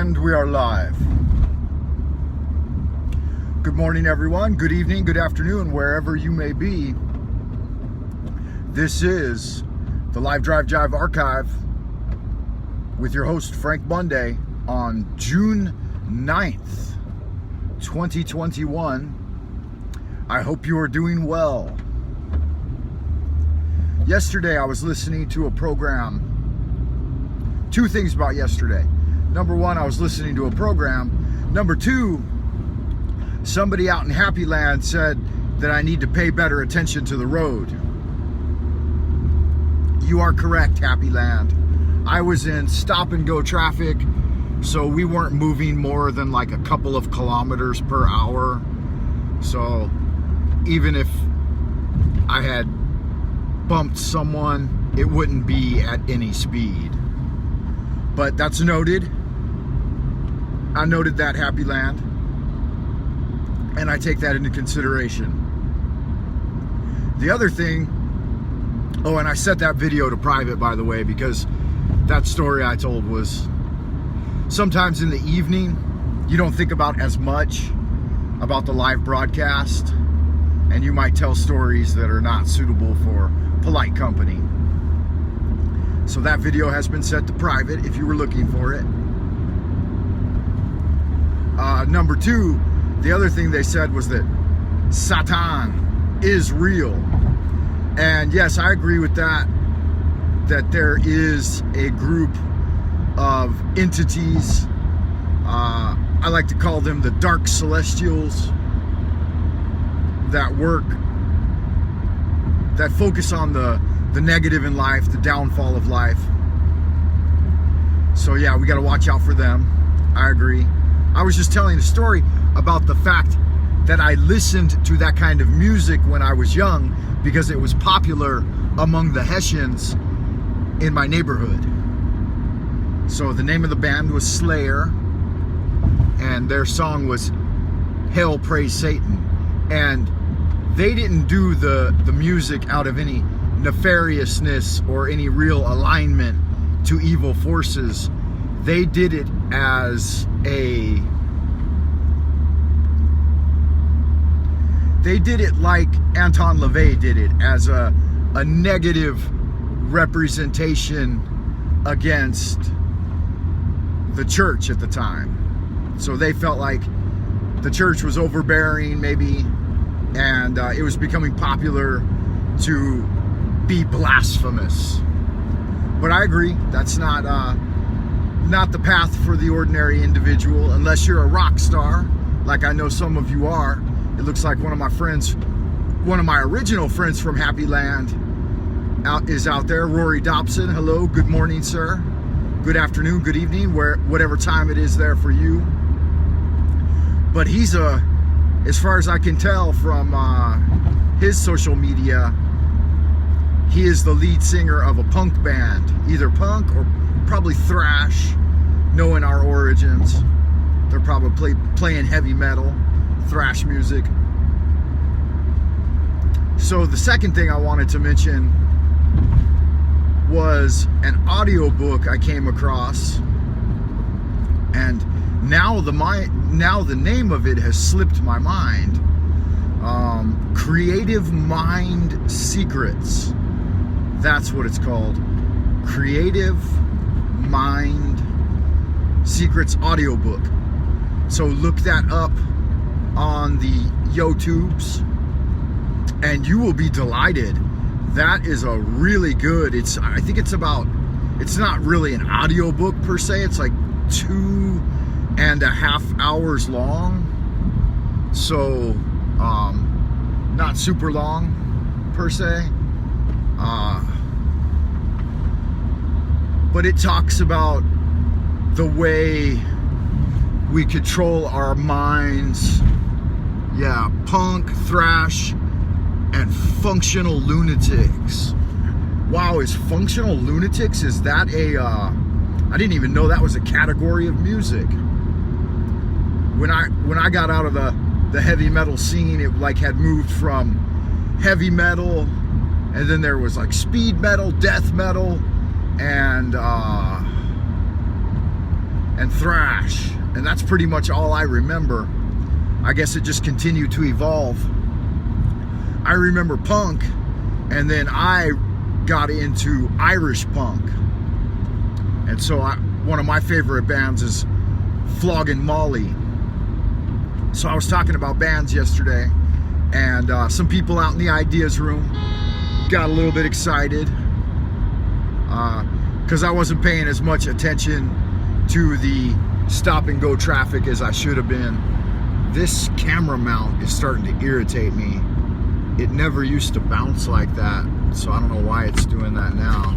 And we are live. Good morning, everyone. Good evening, good afternoon, wherever you may be. This is the Live Drive Jive Archive with your host, Frank Monday, on June 9th, 2021. I hope you are doing well. Yesterday, I was listening to a program. Two things about yesterday. Number one, I was listening to a program. Number two, somebody out in Happy Land said that I need to pay better attention to the road. You are correct, Happy Land. I was in stop and go traffic, so we weren't moving more than like a couple of kilometers per hour. So even if I had bumped someone, it wouldn't be at any speed. But that's noted. I noted that, Happy Land, and I take that into consideration. The other thing, and I set that video to private, by the way, because that story I told was sometimes in the evening, you don't think about as much about the live broadcast, and you might tell stories that are not suitable for polite company. So that video has been set to private if you were looking for it. Number two, the other thing they said was that Satan is real. And yes, I agree with that there is a group of entities, I like to call them the dark celestials, that focus on the negative in life, the downfall of life. So yeah, we got to watch out for them. I agree. I was just telling a story about the fact that I listened to that kind of music when I was young because it was popular among the Hessians in my neighborhood. So the name of the band was Slayer, and their song was Hail Praise Satan. And they didn't do the music out of any nefariousness or any real alignment to evil forces. They did it as they did it like Anton LaVey did it, as a negative representation against the church at the time. So they felt like the church was overbearing maybe, and it was becoming popular to be blasphemous. But I agree, that's not the path for the ordinary individual, unless you're a rock star, like I know some of you are. It looks like one of my original friends from Happy Land is out there, Rory Dobson. Hello, good morning, sir. Good afternoon, good evening, whatever time it is there for you. But he's as far as I can tell from his social media, he is the lead singer of a punk band, either punk or probably thrash, knowing our origins. They're probably playing heavy metal, thrash music. So the second thing I wanted to mention was an audiobook I came across, and now the name of it has slipped my mind. Creative Mind Secrets. That's what it's called. Creative Mind Secrets audiobook. So look that up on the YouTubes and you will be delighted. That is a really good, I think it's not really an audiobook per se, it's like 2.5 hours long. So not super long per se. But it talks about the way we control our minds. Yeah, punk, thrash, and functional lunatics. Wow, is functional lunatics, is that I didn't even know that was a category of music. When I got out of the heavy metal scene, it like had moved from heavy metal, and then there was like speed metal, death metal, and and thrash. And that's pretty much all I remember. I guess it just continued to evolve. I remember punk, and then I got into Irish punk. And so one of my favorite bands is Flogging Molly. So I was talking about bands yesterday, and some people out in the ideas room got a little bit excited because I wasn't paying as much attention to the stop and go traffic as I should have been. This camera mount is starting to irritate me. It never used to bounce like that, so I don't know why it's doing that now.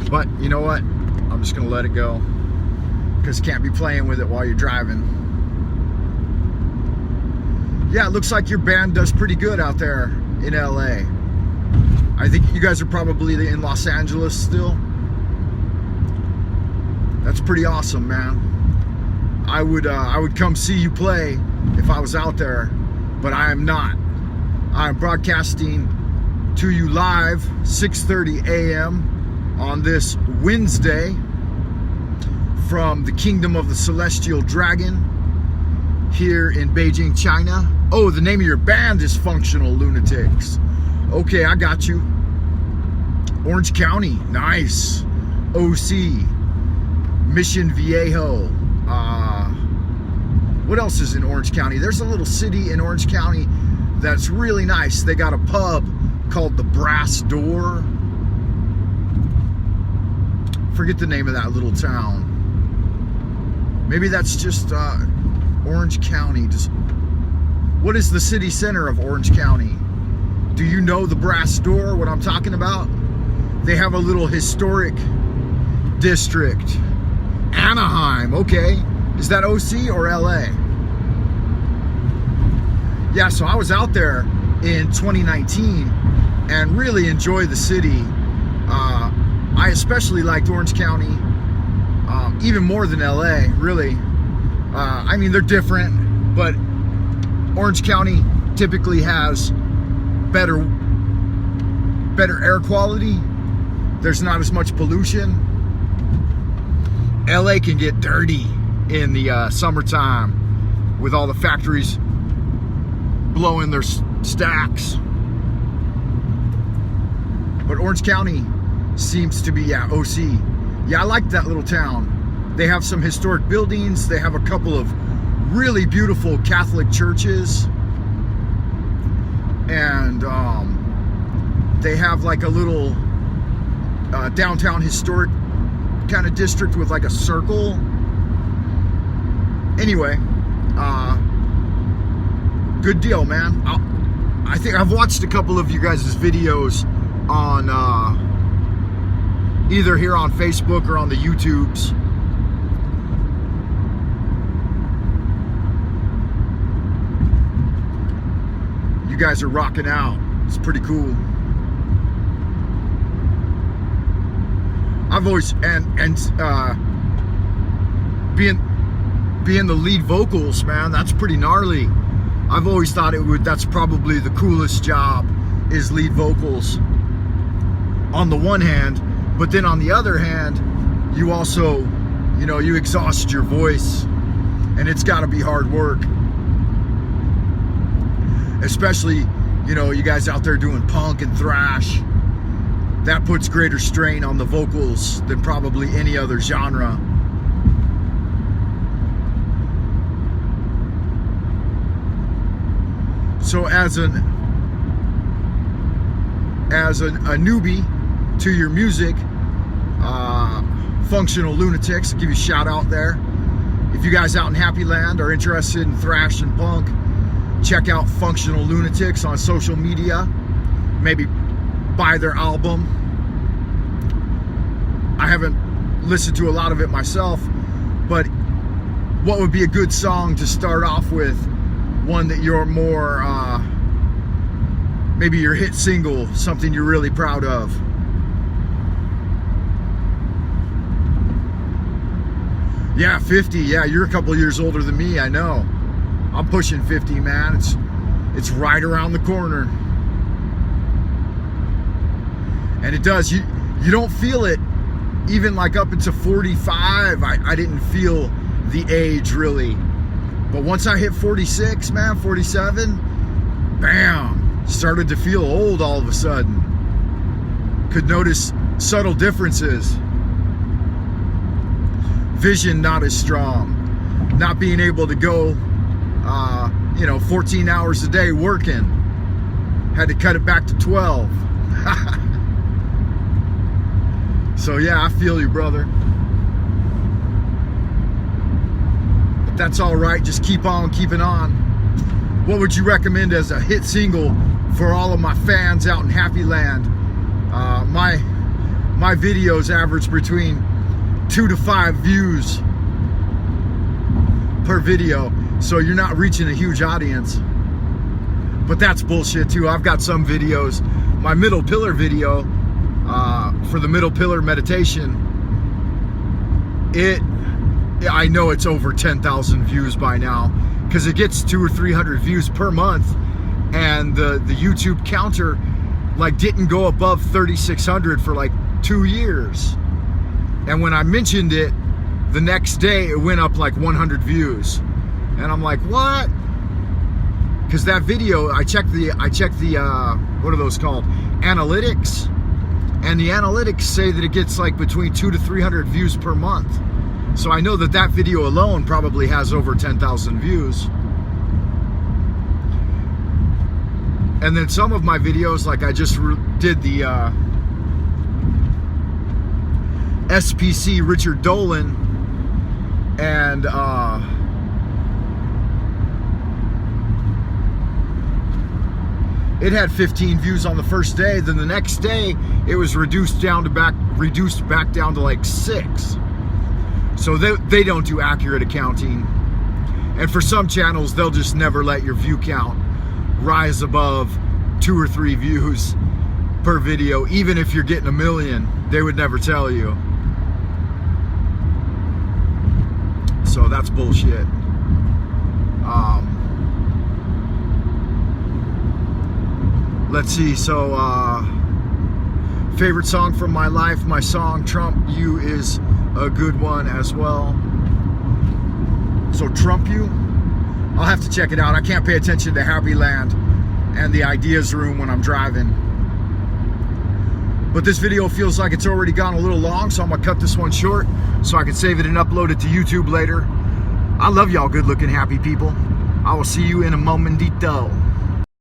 But you know what? I'm just gonna let it go, because you can't be playing with it while you're driving. Yeah, it looks like your band does pretty good out there in LA. I think you guys are probably in Los Angeles still. That's pretty awesome, man. I would come see you play if I was out there, but I am not. I'm broadcasting to you live 6:30 a.m. on this Wednesday from the Kingdom of the Celestial Dragon here in Beijing, China. Oh, the name of your band is Functional Lunatics. Okay, I got you. Orange County, nice. OC, Mission Viejo. What else is in Orange County? There's a little city in Orange County that's really nice. They got a pub called the Brass Door. Forget the name of that little town. Maybe that's just Orange County. What is the city center of Orange County? Do you know the Brass Door, what I'm talking about? They have a little historic district. Anaheim, okay. Is that OC or LA? Yeah, so I was out there in 2019 and really enjoyed the city. I especially liked Orange County, even more than LA, really. I mean, they're different, but Orange County typically has better air quality. There's not as much pollution. LA can get dirty in the summertime with all the factories blowing their stacks. But Orange County seems to be, yeah, OC. Yeah, I like that little town. They have some historic buildings. They have a couple of really beautiful Catholic churches. And they have like a little downtown historic kind of district with like a circle. Anyway, good deal, man. I think I've watched a couple of you guys' videos on either here on Facebook or on the YouTubes. You guys are rocking out. It's pretty cool. I've always being the lead vocals, man, that's pretty gnarly. I've always thought that's probably the coolest job, is lead vocals on the one hand, but then on the other hand, you also, you exhaust your voice, and it's got to be hard work. Especially, you guys out there doing punk and thrash. That puts greater strain on the vocals than probably any other genre. So as a newbie to your music, Functional Lunatics, I'll give you a shout out there. If you guys out in Happy Land are interested in thrash and punk, check out Functional Lunatics on social media. Maybe buy their album. I haven't listened to a lot of it myself, but what would be a good song to start off with? One that you're more, maybe your hit single, something you're really proud of. Yeah, 50. Yeah, you're a couple years older than me, I know. I'm pushing 50, man. It's right around the corner. And it does. You don't feel it even like up into 45, I didn't feel the age really. But once I hit 46, man, 47, bam, started to feel old all of a sudden. Could notice subtle differences. Vision not as strong. Not being able to go, 14 hours a day working. Had to cut it back to 12. So yeah, I feel you, brother. But that's all right. Just keep on keeping on. What would you recommend as a hit single for all of my fans out in Happy Land? My videos average between 2 to 5 views per video, so you're not reaching a huge audience. But that's bullshit too. I've got some videos. My middle pillar video for the middle pillar meditation, I know it's over 10,000 views by now, because it gets 200 or 300 views per month, and the YouTube counter like didn't go above 3,600 for like 2 years. And when I mentioned it, the next day it went up like 100 views, and I'm like, what? Because that video, I checked the what are those called, analytics, and the analytics say that it gets like between 200 to 300 views per month. So I know that that video alone probably has over 10,000 views. And then some of my videos, like I just did the SPC Richard Dolan, and it had 15 views on the first day. Then the next day it was reduced back down to like 6. So they don't do accurate accounting. And for some channels, they'll just never let your view count rise above 2 or 3 views per video. Even if you're getting 1 million, they would never tell you. So that's bullshit. Let's see. So favorite song from my life, my song Trump You is a good one as well. So Trump You, I'll have to check it out. I can't pay attention to Happy Land and the Ideas Room when I'm driving. But this video feels like it's already gone a little long, so I'm gonna cut this one short so I can save it and upload it to YouTube later. I love y'all good looking happy people. I will see you in a momentito.